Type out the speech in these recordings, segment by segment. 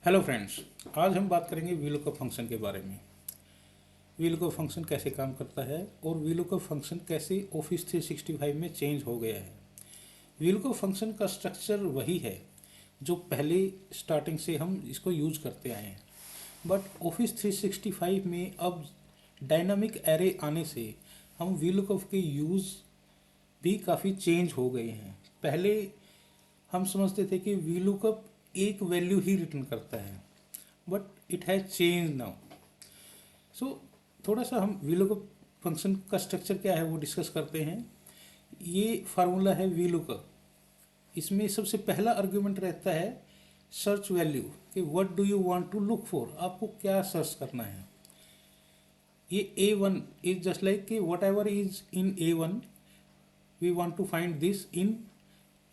Hello friends, आज हम बात करेंगे वीलुकअप फंक्शन के बारे में। वीलुकअप फंक्शन कैसे काम करता है और वीलुकअप फंक्शन कैसे ऑफिस 365 में चेंज हो गया है। वीलुकअप फंक्शन का स्ट्रक्चर वही है जो पहले स्टार्टिंग से हम इसको यूज करते आए हैं, बट ऑफिस 365 में अब डायनामिक एरे आने से हम वीलुकअप के यूज़ भी काफ़ी चेंज हो गए हैं। पहले हम समझते थे कि वीलुकअप एक वैल्यू ही रिटर्न करता है, but it has change now. So थोड़ा सा हम वीलुकअप फंक्शन का स्ट्रक्चर क्या है वो डिस्कस करते हैं। ये फार्मूला है वीलुकअप। इसमें सबसे पहला आर्ग्यूमेंट रहता है सर्च वैल्यू, कि what do you want to look for, आपको क्या सर्च करना है। ये A1 इज जस्ट लाइक कि whatever is in A1 we want to find this in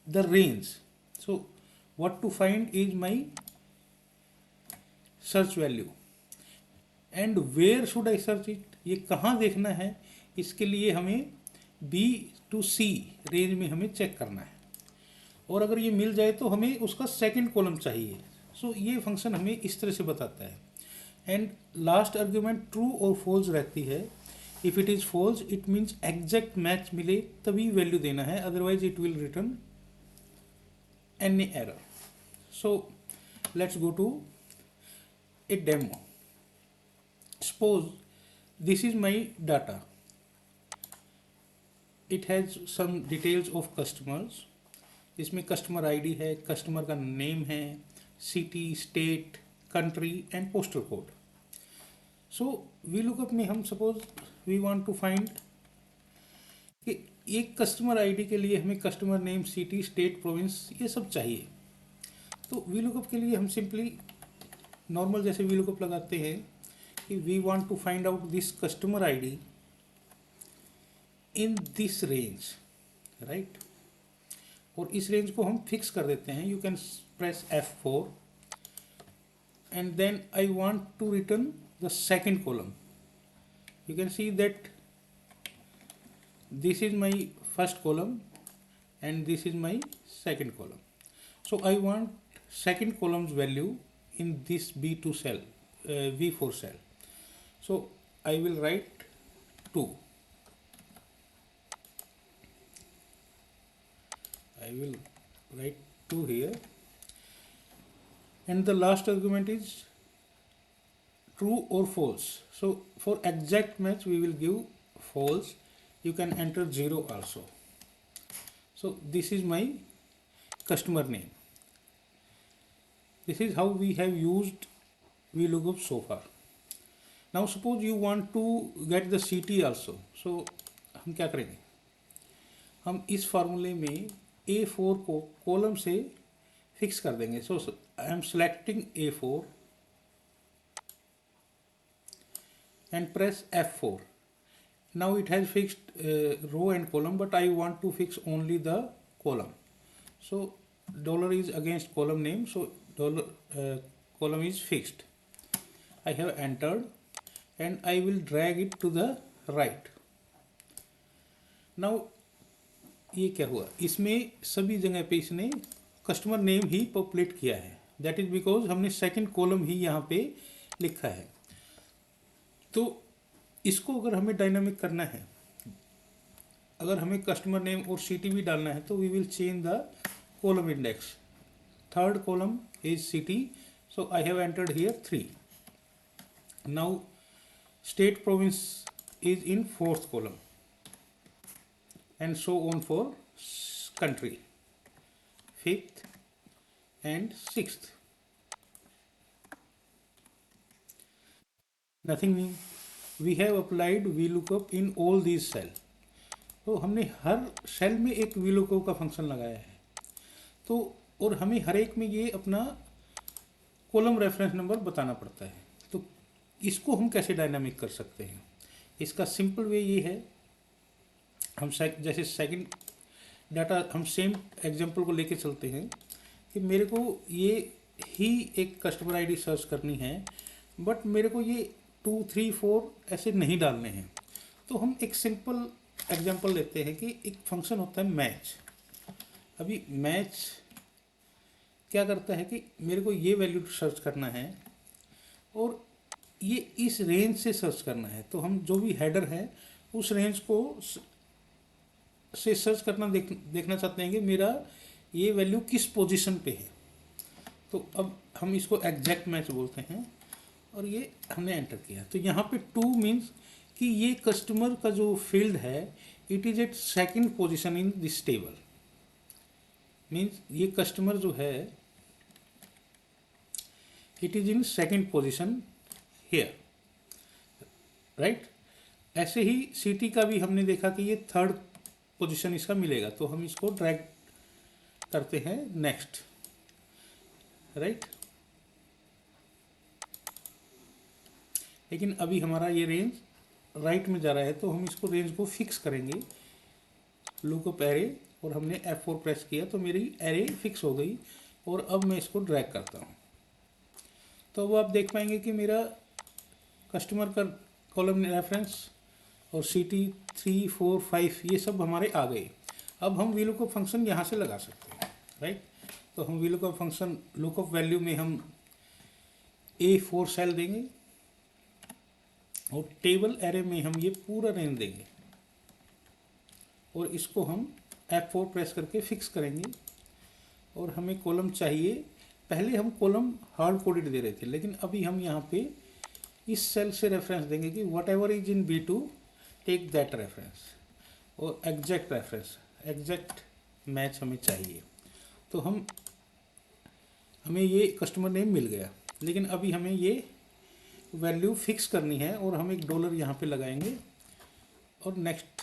the range. So what to find is my search value and where should I search it, ये कहाँ देखना है, इसके लिए हमें B to C range में हमें check करना है, और अगर ये मिल जाए तो हमें उसका सेकंड कॉलम चाहिए। सो ये फंक्शन हमें इस तरह से बताता है। एंड लास्ट आर्ग्यूमेंट ट्रू और फॉल्स रहती है। If it is false it means exact match मिले तभी वैल्यू देना है, otherwise it will return any error. So let's go to a demo. Suppose this is my data. It has some details of customers. इसमें customer ID है, customer का name है, city, state, country and postal code. So VLOOKUP में हम suppose we want to find कि एक customer ID के लिए हमें customer name, city, state, province ये सब चाहिए। तो वीलुकअप के लिए हम सिंपली नॉर्मल जैसे वीलुकअप लगाते हैं कि we want to find out this customer ID in this range, right. और इस रेंज को हम फिक्स कर देते हैं। You can press F4 and then I want to return the second column. You can see that this is my first column and this is my second column. So I want second column's value in this B2 cell, V4 cell. So I will write 2. I will write 2 here, and the last argument is true or false. So for exact match we will give false. You can enter 0 also. So this is my customer name. This is how we have used VLOOKUP so far. Now suppose you want to get the city also. So हम क्या करेंगे, हम इस फार्मूले में A4 को column से fix कर देंगे। So I am selecting A4 and press F4. Now it has fixed row and column, but I want to fix only the column. So dollar is against column name, so dollar column is fixed. I have entered and I will drag it to the right. Now ये क्या हुआ, इसमें सभी जगह पे इसने customer name ही populate किया है। दैट इज बिकॉज हमने सेकंड कॉलम ही यहाँ पे लिखा है। तो इसको अगर हमें डायनामिक करना है, अगर हमें कस्टमर नेम और सिटी भी डालना है, तो we will change the column index. Third column is city, so I have entered here 3. Now state province is in fourth column and so on for country, fifth and sixth. Nothing new, we have applied VLOOKUP in all these cell. तो हमने हर cell में एक VLOOKUP का function लगाया है। तो और हमें हर एक में ये अपना कॉलम रेफरेंस नंबर बताना पड़ता है। तो इसको हम कैसे डायनामिक कर सकते हैं, इसका सिंपल वे ये है, हम जैसे सेकंड डाटा हम सेम एग्जांपल को लेके चलते हैं कि मेरे को ये ही एक कस्टमर आईडी सर्च करनी है, बट मेरे को ये 2, 3, 4 ऐसे नहीं डालने हैं। तो हम एक सिंपल एग्जांपल लेते हैं कि एक फंक्शन होता है मैच। अभी मैच क्या करता है कि मेरे को ये वैल्यू सर्च करना है और ये इस रेंज से सर्च करना है। तो हम जो भी हेडर है उस रेंज को से सर्च करना देखना चाहते हैं कि मेरा ये वैल्यू किस पोजीशन पे है। तो अब हम इसको एग्जैक्ट मैच बोलते हैं और ये हमने एंटर किया। तो यहाँ पे 2 मीन्स कि ये कस्टमर का जो फील्ड है it is at second position in this table. Means ये कस्टमर जो है it is in second position here, right. ऐसे ही सिटी का भी हमने देखा कि ये थर्ड पोजीशन इसका मिलेगा। तो हम इसको ड्रैग करते हैं नेक्स्ट, राइट। लेकिन अभी हमारा ये रेंज राइट में जा रहा है तो हम इसको रेंज को फिक्स करेंगे लुकअप एरे, और हमने F4 प्रेस किया तो मेरी एरे फिक्स हो गई। और अब मैं इसको ड्रैग करता हूँ तो अब आप देख पाएंगे कि मेरा कस्टमर का कॉलम रेफरेंस और सिटी 3, 4, 5 ये सब हमारे आ गए। अब हम VLOOKUP फंक्शन यहाँ से लगा सकते हैं, राइट। तो हम VLOOKUP फंक्शन लुकअप वैल्यू में हम A4 सेल देंगे और टेबल एरे में हम ये पूरा रेंज देंगे और इसको हम F4 प्रेस करके फिक्स करेंगे। और हमें कॉलम चाहिए, पहले हम कॉलम हार्ड कोडेड दे रहे थे लेकिन अभी हम यहाँ पे इस सेल से रेफरेंस देंगे कि whatever is in B2 take that reference, और एग्जैक्ट रेफरेंस एग्जैक्ट मैच हमें चाहिए। तो हमें ये कस्टमर नेम मिल गया, लेकिन अभी हमें ये वैल्यू फिक्स करनी है और हम एक डॉलर यहाँ पे लगाएंगे और नेक्स्ट।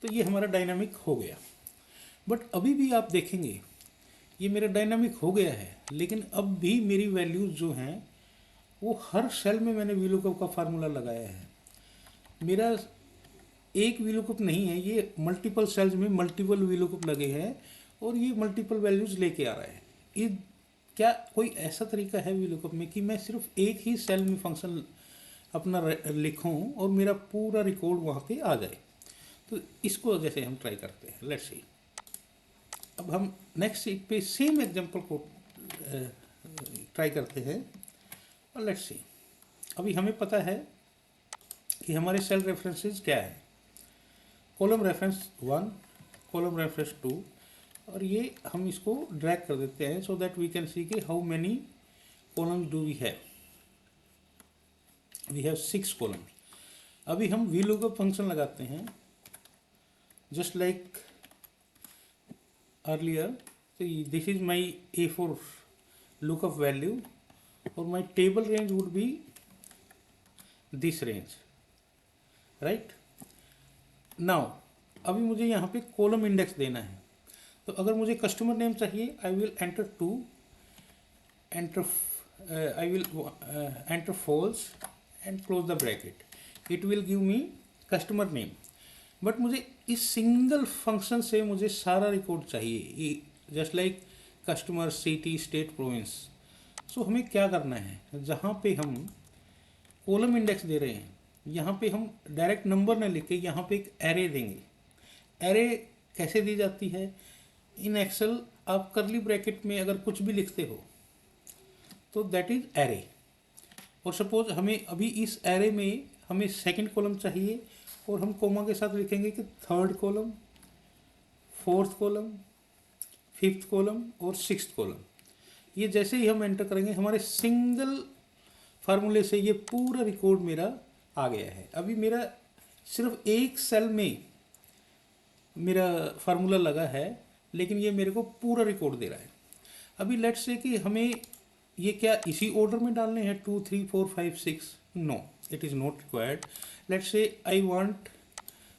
तो ये हमारा डायनामिक हो गया। बट अभी भी आप देखेंगे ये मेरा डायनामिक हो गया है, लेकिन अब भी मेरी वैल्यूज जो हैं वो हर सेल में मैंने VLOOKUP का फार्मूला लगाया है। मेरा एक VLOOKUP नहीं है, ये मल्टीपल सेल्स में मल्टीपल VLOOKUP लगे हैं और ये मल्टीपल वैल्यूज लेके आ रहा है। ये क्या कोई ऐसा तरीका है VLOOKUP में कि मैं सिर्फ एक ही सेल में फंक्शन अपना लिखूं और मेरा पूरा रिकॉर्ड वहाँ पे आ जाए? तो इसको जैसे हम ट्राई करते हैं, लेट्स सी। अब हम नेक्स्ट शीट पे सेम एग्जांपल को ट्राई करते हैं और लेट्स सी। अभी हमें पता है कि हमारे सेल रेफरेंसेस क्या है, कॉलम रेफरेंस 1, कॉलम रेफरेंस 2, और ये हम इसको ड्रैग कर देते हैं so that we can see कि how many columns do we have. We have 6 columns. अभी हम VLOOKUP फंक्शन लगाते हैं just like earlier. So this is my A4 lookup value or my table range would be this range, right? Now अभी मुझे यहाँ पे column index देना है। तो अगर मुझे कस्टमर नेम चाहिए I will enter 2, I will enter false and close the bracket, it will give me customer name. But मुझे इस सिंगल फंक्शन से मुझे सारा रिकॉर्ड चाहिए, just like customer, city, state, province. So हमें क्या करना है, जहाँ पे हम कॉलम इंडेक्स दे रहे हैं यहाँ पे हम डायरेक्ट नंबर न लिख के यहाँ पे एक एरे देंगे। एरे कैसे दी जाती है इन एक्सेल? आप करली ब्रैकेट में अगर कुछ भी लिखते हो तो दैट इज एरे। और सपोज हमें अभी इस एरे में हमें सेकंड कॉलम चाहिए और हम कोमा के साथ लिखेंगे कि third column, fourth column, fifth column और सिक्स्थ कॉलम। ये जैसे ही हम एंटर करेंगे हमारे सिंगल फार्मूले से ये पूरा रिकॉर्ड मेरा आ गया है। अभी मेरा सिर्फ एक सेल में मेरा फार्मूला लगा है लेकिन ये मेरे को पूरा रिकॉर्ड दे रहा है। अभी लेट्स से कि हमें ये क्या इसी ऑर्डर में डालने हैं 2, 3, 4, 5, 6? No, it is not required. Let's say I want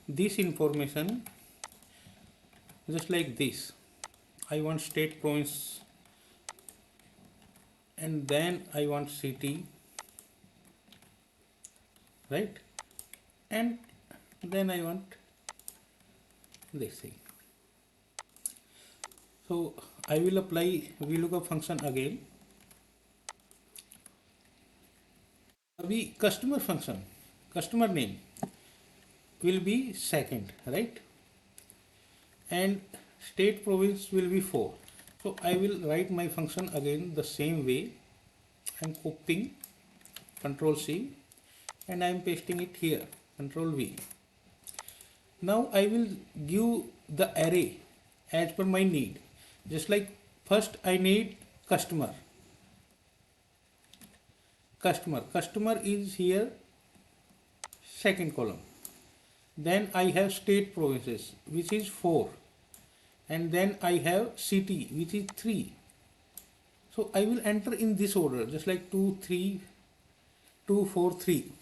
this information just like this. I want state, province, and then I want city, right? And then I want this thing. So I will apply VLOOKUP function again. अभी customer function, customer name will be second, right? And state province will be 4. So I will write my function again the same way. I'm copying Control C and I'm pasting it here, Control V. Now I will give the array as per my need. Just like first I need customer. Customer is here, second column. Then I have state provinces, which is 4. And then I have city, which is 3. So I will enter in this order, just like 2, 3, 2, 4, 3.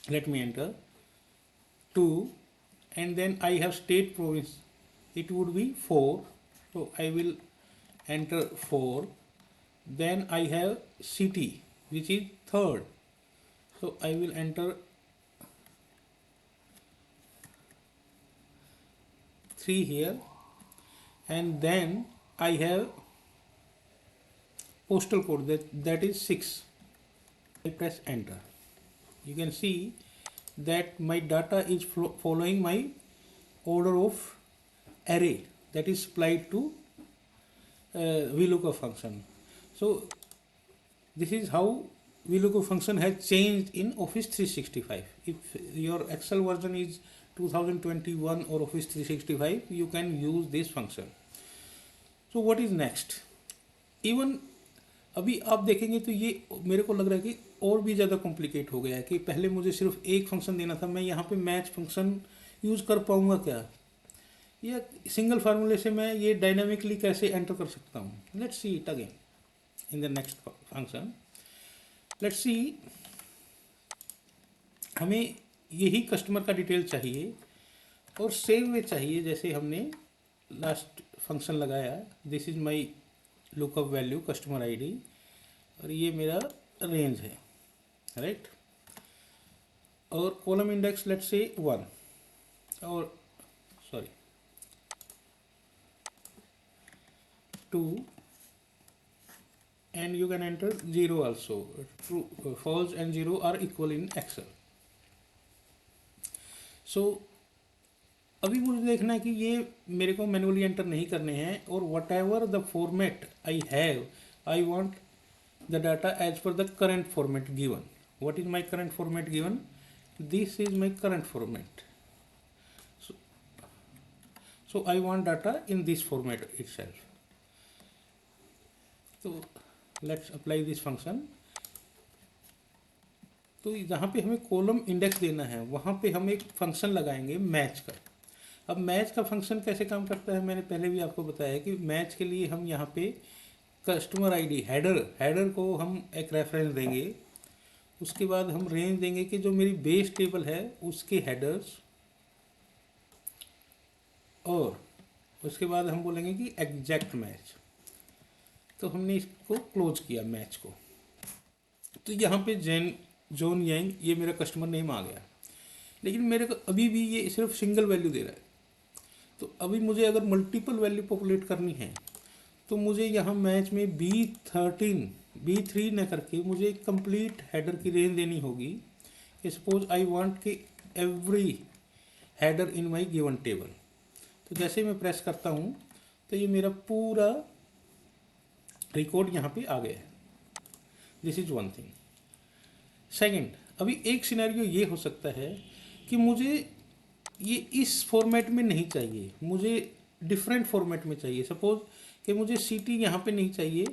Let me enter 2, and then I have state province. It would be 4. So I will enter 4. Then I have city, which is 3rd. So I will enter 3 here, and then I have postal code that is 6. I press enter. You can see that my data is following my order of array that is applied to VLOOKUP function. So this is how VLOOKUP function has changed in Office 365. If your Excel version is 2021 or Office 365, you can use this function. So what is next? Even अभी आप देखेंगे तो ये मेरे को लग रहा है कि और भी ज़्यादा कॉम्प्लिकेट हो गया है कि पहले मुझे सिर्फ एक फंक्शन देना था, मैं यहाँ पे मैच फंक्शन यूज़ कर पाऊँगा क्या, या सिंगल फार्मूले से मैं ये डायनामिकली कैसे एंटर कर सकता हूँ. Let's see it again in the next function. Let's see, हमें यही कस्टमर का डिटेल चाहिए और सेम वे चाहिए जैसे हमने लास्ट फंक्शन लगाया. This is my lookup value customer ID और ये मेरा रेंज है, राइट. और कॉलम इंडेक्स लेट्स से 1 और sorry 2, and you can enter 0 also. True, false and 0 are equal in Excel. So अभी मुझे देखना है कि ये मेरे को मैनुअली एंटर नहीं करने हैं, और whatever the format I have, I want the data as per the current format given. What is my current format given? This is my current format. So I want data in this format itself. तो let's apply this function. तो जहाँ पे हमें column index देना है वहाँ पे हम एक फंक्शन लगाएंगे मैच का. अब मैच का फंक्शन कैसे काम करता है मैंने पहले भी आपको बताया कि मैच के लिए हम यहाँ पे कस्टमर आईडी हेडर को हम एक रेफरेंस देंगे. उसके बाद हम रेंज देंगे कि जो मेरी बेस टेबल है उसके हेडर्स, और उसके बाद हम बोलेंगे कि एग्जैक्ट मैच. तो हमने इसको क्लोज किया मैच को. तो यहाँ पे जॉन यांग ये मेरा कस्टमर नेम आ गया, लेकिन मेरे को अभी भी ये सिर्फ सिंगल वैल्यू दे रहा है. तो अभी मुझे अगर मल्टीपल वैल्यू पॉपुलेट करनी है तो मुझे यहाँ मैच में B3 न करके मुझे कंप्लीट हेडर की रेंज देनी होगी. सपोज आई वांट कि every header in my given table. तो जैसे मैं प्रेस करता हूँ तो ये मेरा पूरा रिकॉर्ड यहाँ पे आ गया है. This is one thing. Second, अभी एक सिनेरियो ये हो सकता है कि मुझे ये इस फॉर्मेट में नहीं चाहिए, मुझे डिफरेंट फॉर्मेट में चाहिए. सपोज कि मुझे सिटी यहाँ पे नहीं चाहिए,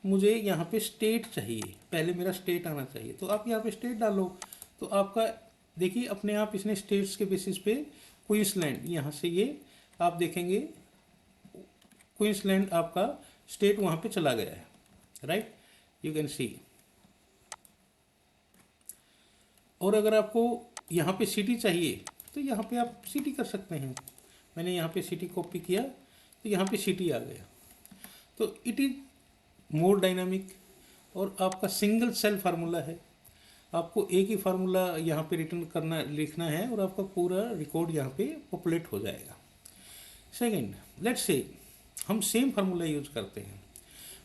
मुझे यहाँ पे स्टेट चाहिए. पहले मेरा स्टेट आना चाहिए. तो आप यहाँ पे स्टेट डालो तो आपका देखिए अपने आप इसने स्टेट्स के बेसिस पे क्वींसलैंड, यहाँ से ये आप देखेंगे क्वींसलैंड आपका स्टेट वहाँ पे चला गया है, राइट. यू कैन सी. और अगर आपको यहाँ पे सिटी चाहिए तो यहाँ पे आप सिटी कर सकते हैं. मैंने यहाँ पे सिटी कॉपी किया तो यहाँ पे सिटी आ गया. तो इट इज़ मोर डायनामिक. और आपका सिंगल सेल फार्मूला है, आपको एक ही फार्मूला यहाँ पे रिटर्न करना लिखना है और आपका पूरा रिकॉर्ड यहाँ पे पॉपुलेट हो जाएगा. सेकेंड, लेट्स से हम सेम फार्मूला यूज करते हैं,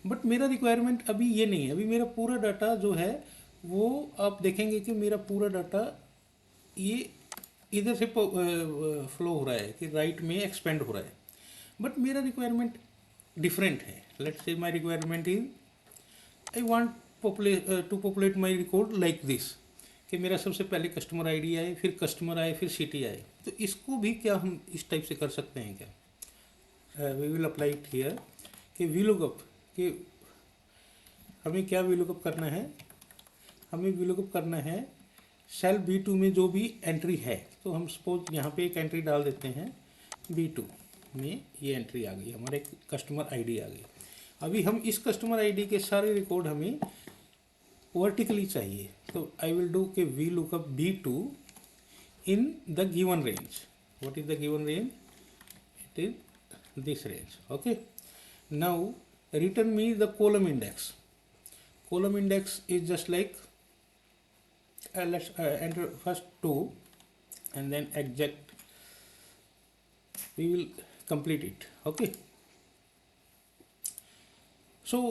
बट मेरा रिक्वायरमेंट अभी ये नहीं है. अभी मेरा पूरा डाटा जो है वो आप देखेंगे कि मेरा पूरा डाटा ये इधर से फ्लो हो रहा है कि राइट में एक्सपेंड हो रहा है. बट मेरा रिक्वायरमेंट डिफरेंट है. Let's say my requirement is I want to populate my record like this, कि मेरा सबसे पहले कस्टमर आईडी आए, फिर कस्टमर आए, फिर सिटी आए. तो इसको भी क्या हम इस टाइप से कर सकते हैं क्या? We will apply it here कि वीलुकअप, कि हमें क्या वीलुकअप करना है? हमें वीलुकअप करना है सेल B2 में जो भी एंट्री है. तो हम सपोज यहाँ पे एक एंट्री डाल देते हैं, B2 में ये एंट्री आ गई, हमारे कस्टमर आईडी आ गई. अभी हम इस कस्टमर आईडी के सारे रिकॉर्ड हमें वर्टिकली चाहिए. तो आई विल डू के V lookup B2 in the given range. What is the given range? It is this range. Okay, now return me the column index. Column index is just like let's enter first 2 and then exact, we will complete it. Okay, so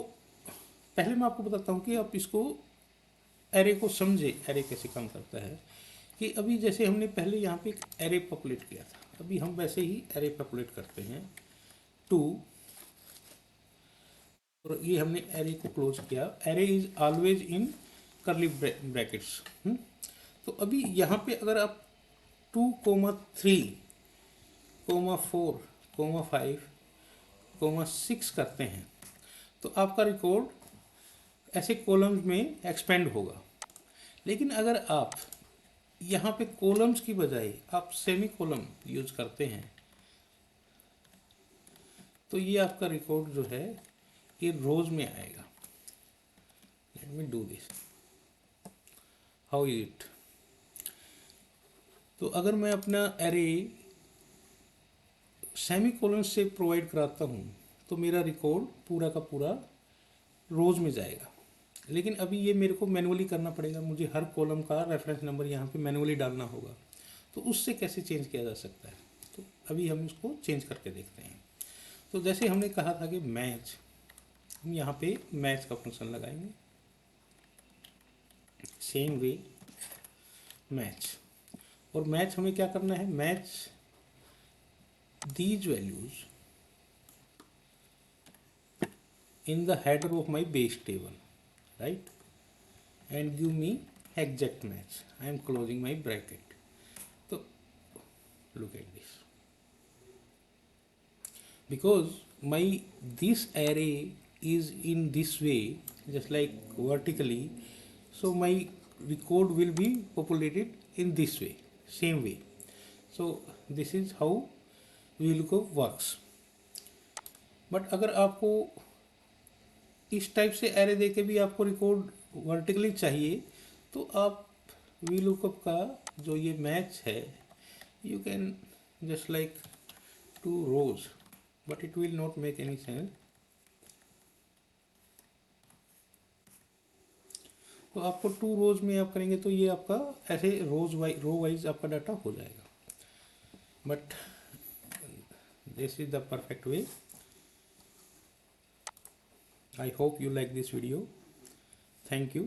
पहले मैं आपको बताता हूँ कि आप इसको array को समझे, एरे कैसे काम करता है. कि अभी जैसे हमने पहले यहाँ पे एक एरे पॉपुलेट किया था, अभी हम वैसे ही एरे पॉपुलेट करते हैं 2, और ये हमने एरे को क्लोज किया. एरे इज ऑलवेज इन करली ब्रैकेट्स. तो अभी यहाँ पे अगर आप 2, 3, 4, 5, 6 करते हैं तो आपका रिकॉर्ड ऐसे कॉलम्स में एक्सपेंड होगा. लेकिन अगर आप यहाँ पे कॉलम्स की बजाय आप सेमी कॉलम यूज करते हैं तो ये आपका रिकॉर्ड जो है ये रोज में आएगा. Let me do this. How is it? तो अगर मैं अपना एरे सेमी कॉलन से प्रोवाइड कराता हूँ तो मेरा रिकॉर्ड पूरा का पूरा रोज में जाएगा. लेकिन अभी ये मेरे को मैनुअली करना पड़ेगा, मुझे हर कॉलम का रेफरेंस नंबर यहाँ पे मैनुअली डालना होगा. तो उससे कैसे चेंज किया जा सकता है? तो अभी हम इसको चेंज करके देखते हैं. तो जैसे हमने कहा था कि मैच, हम यहाँ पे मैच का फंक्शन लगाएंगे. सेम वे मैच, और मैच हमें क्या करना है? Match these values in the header of my base table, right, and give me exact match. I am closing my bracket. So look at this, because my this array is in this way, just like vertically, so my record will be populated in this way, same way. So this is how VLOOKUP works. But अगर आपको इस type से array देके भी आपको record vertically चाहिए तो आप VLOOKUP का जो ये मैच है, you can just like 2 rows, but it will not make any sense. तो आपको 2 rows में आप करेंगे तो ये आपका ऐसे रो वाइज आपका डाटा हो जाएगा. But this is the perfect way. I hope you like this video. Thank you.